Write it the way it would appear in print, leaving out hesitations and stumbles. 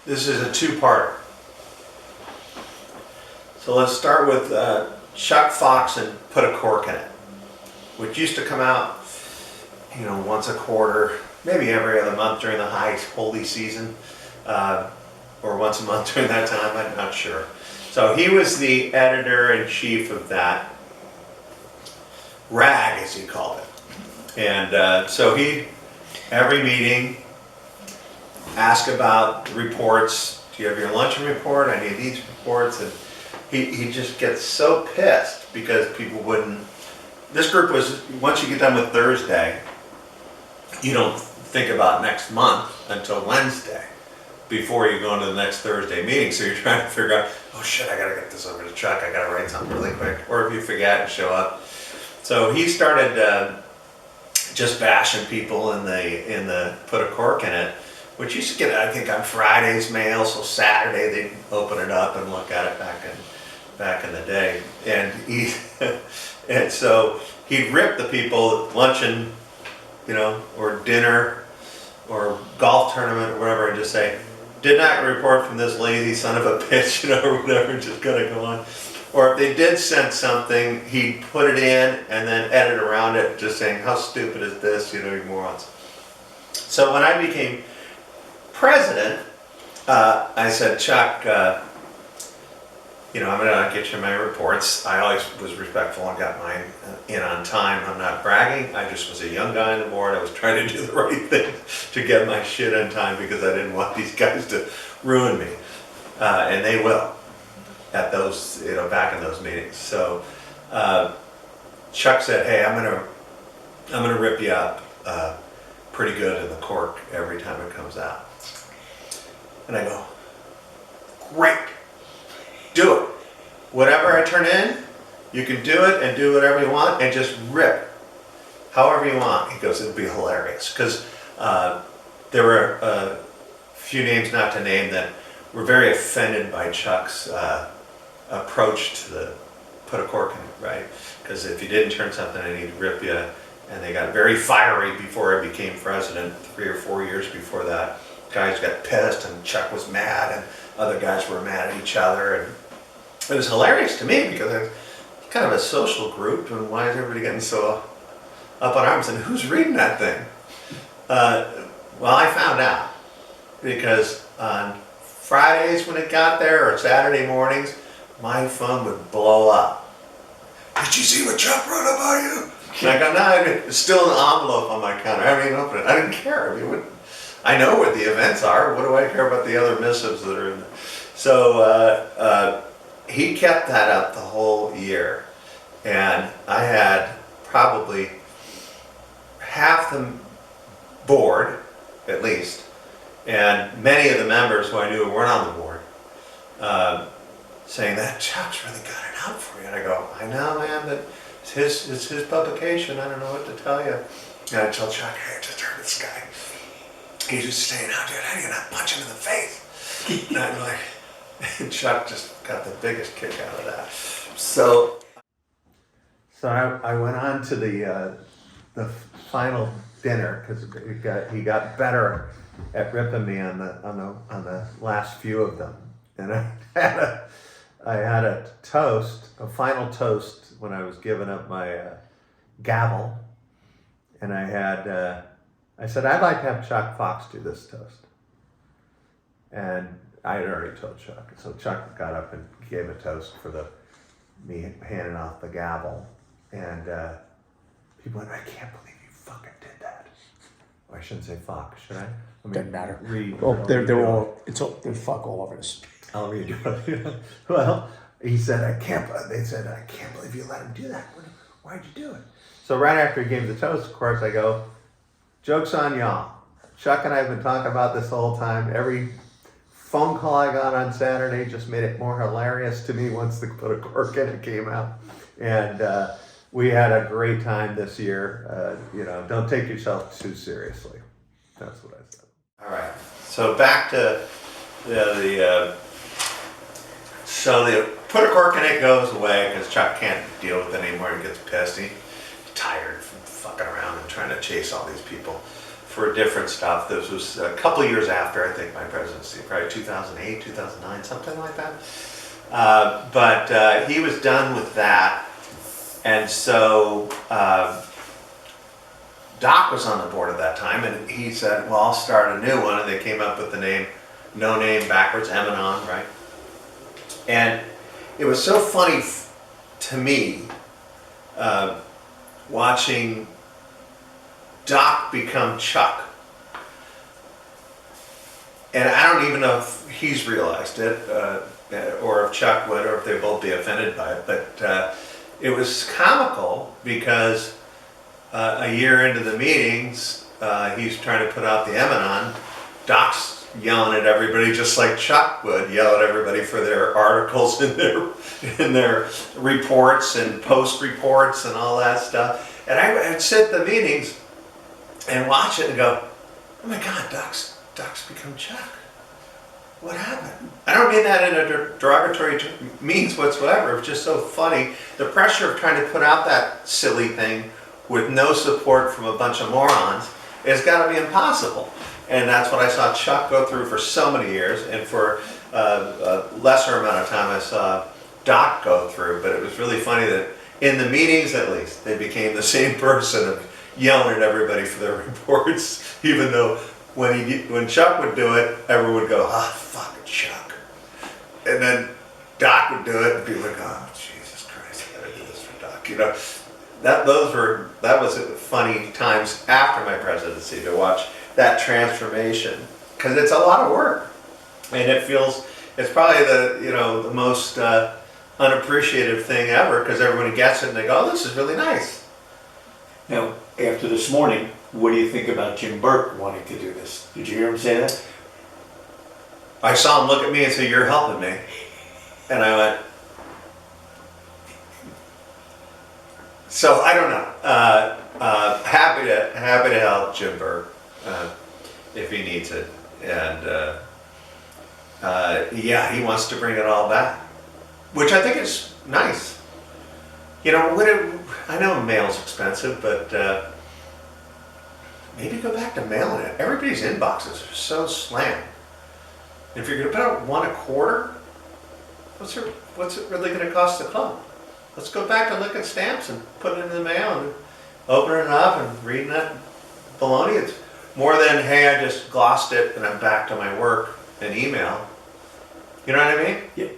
This is a two-parter. So let's start with Chuck Fox and Put a Cork in It, which used to come out, once a quarter, maybe every other month during the high holy season, or once a month during that time, I'm not sure. So he was the editor-in-chief of that rag, as he called it. And so he, every meeting, ask about reports. Do you have your luncheon report? I need these reports. And he just gets so pissed because people wouldn't. This group was, once you get done with Thursday, you don't think about next month until Wednesday before you go into the next Thursday meeting. So you're trying to figure out, oh shit, I gotta get this over to Chuck. I gotta write something really quick. Or if you forget and show up. So he started just bashing people in the Put a Cork in It, which used to get, I think, on Friday's mail. So Saturday they'd open it up and look at it back in the day. And and so he'd rip the people at luncheon, or dinner, or golf tournament, or whatever, and just say, "Did not report from this lazy son of a bitch," or whatever, just gonna go on. Or if they did send something, he'd put it in and then edit around it, just saying, "How stupid is this, you morons." So when I became president, I said, "Chuck, I'm gonna get you my reports." I always was respectful and got mine in on time. I'm not bragging. I just was a young guy on the board. I was trying to do the right thing to get my shit in time because I didn't want these guys to ruin me, and they will at those, back in those meetings. So Chuck said, "Hey, I'm gonna rip you up pretty good in the Cork every time it comes out." And I go, "Great. Do it. Whatever I turn in, you can do it and do whatever you want and just rip however you want." He goes, "It'd be hilarious." Because there were a few names not to name that were very offended by Chuck's approach to the Put a Cork in It, right? Because if you didn't turn something in, he'd rip you. And they got very fiery before I became president, 3 or 4 years before that. Guys got pissed and Chuck was mad and other guys were mad at each other. And it was hilarious to me because it's kind of a social group, and why is everybody getting so up on arms? And who's reading that thing? Well, I found out because on Fridays when it got there, or Saturday mornings, my phone would blow up. "Did you see what Chuck wrote about you?" And I go, "No, it's still an envelope on my counter. I haven't even opened it." I didn't care. I know what the events are. What do I care about the other missives that are in there? So he kept that up the whole year. And I had probably half the board, at least, and many of the members who I knew weren't on the board, saying that Chuck's really got it out for you. And I go, "I know, man, but it's his publication. I don't know what to tell you." And I tell Chuck, "Hey, I just heard this guy. He's just saying, oh, dude, how do you not punch him in the face?" And I'm like, and Chuck just got the biggest kick out of that. So I went on to the final dinner because he got better at ripping me on the last few of them. And I had a toast, a final toast when I was giving up my gavel, and I said, "I'd like to have Chuck Fox do this toast." And I had already told Chuck. So Chuck got up and gave a toast for me handing off the gavel. And people went, "I can't believe you fucking did that." Or I shouldn't say Fox, should I? Doesn't matter. There's fuck all over this. I'll read it. Well, they said, "I can't believe you let him do that. Why'd you do it?" So right after he gave the toast, of course, I go, "Joke's on y'all. Chuck and I have been talking about this the whole time. Every phone call I got on Saturday just made it more hilarious to me once the Put a Cork in It came out. And we had a great time this year. Don't take yourself too seriously." That's what I said. All right. So back to so the Put a Cork in It goes away because Chuck can't deal with it anymore. He gets pissed. He's tired from fucking around and trying to chase all these people. for different stuff. This was a couple years after, I think, my presidency, probably 2008, 2009, something like that. But he was done with that. And so Doc was on the board at that time, and he said, well, I'll start a new one. And they came up with the name, no name backwards, Emanon, right? And it was so funny to me watching Doc become Chuck. And I don't even know if he's realized it, or if Chuck would, or if they'd both be offended by it. But it was comical because a year into the meetings, he's trying to put out the Emanon. Doc's yelling at everybody just like Chuck would yell at everybody for their articles in their reports and post reports and all that stuff. And I'd sit at the meetings and watch it and go, oh my God, Doc's become Chuck. What happened? I don't mean that in a derogatory means whatsoever. It's just so funny. The pressure of trying to put out that silly thing with no support from a bunch of morons has got to be impossible. And that's what I saw Chuck go through for so many years, and for a lesser amount of time I saw Doc go through. But it was really funny that in the meetings, at least, they became the same person of yelling at everybody for their reports, even though when Chuck would do it, everyone would go, ah, fucking Chuck. And then Doc would do it, and people would go, oh, Jesus Christ, I gotta do this for Doc. You know, that was funny times after my presidency to watch that transformation, because it's a lot of work, and it's probably the most unappreciative thing ever, because everybody gets it and they go, oh, this is really nice. Now, after this morning, what do you think about Jim Burke wanting to do this? Did you hear him say that? I saw him look at me and say, you're helping me. And I went, so I don't know. Happy to help Jim Burke if he needs it. And yeah, he wants to bring it all back, which I think is nice. You know, I know mail's expensive, but maybe go back to mailing it. Everybody's inboxes are so slammed. If you're going to put out one a quarter, what's it really going to cost the club? Let's go back to licking stamps and putting it in the mail and opening it up and reading that baloney. It's more than, hey, I just glossed it and I'm back to my work and email. You know what I mean? Yeah.